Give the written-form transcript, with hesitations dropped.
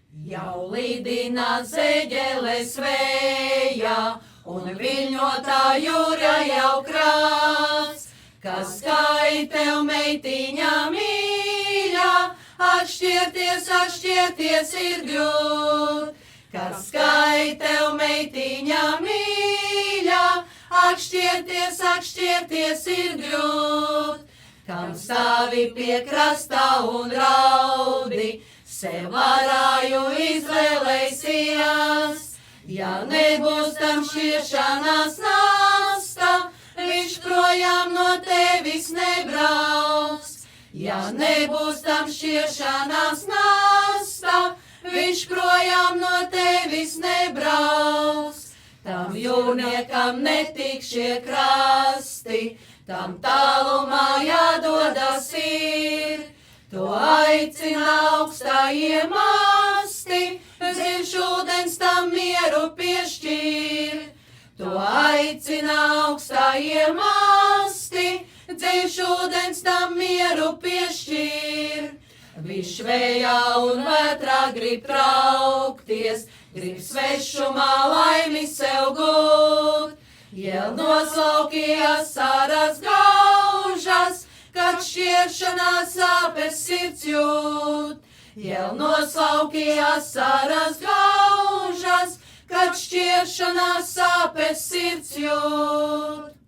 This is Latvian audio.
Jau lidina zeģeles vējā, un viļņotā jūra jau krāts, kas skai tev meitiņa mīļa, atšķirties ir grūt. Kas skai tev meitiņa mīļa, atšķirties ir grūt. Kam stāvi pie krasta un raudi, sev varāju izvēlēsies. Ja nebūs tam šķiršanās nasta, viņš projām no tevis nebrauks. Ja nebūs tam šķiršanās nasta, viņš projām no tevis nebrauks. Tam jūrniekam netik šie krasti, tam tālumā jādodas ir. To aicina augstajie masti, dziļš ūdens tam mieru piešķir. To aicina augstajie masti, dziļš ūdens tam mieru piešķir. Viņš vējā un vētrā grib traukties, grib svešumā laimi sev gūt. Jēl noslaukījās sāras gaužas, kad šķiršanās sāpes sirds jūt. Jēl noslaukījās sāras gaužas, kad šķiršanās sāpes sirds jūt.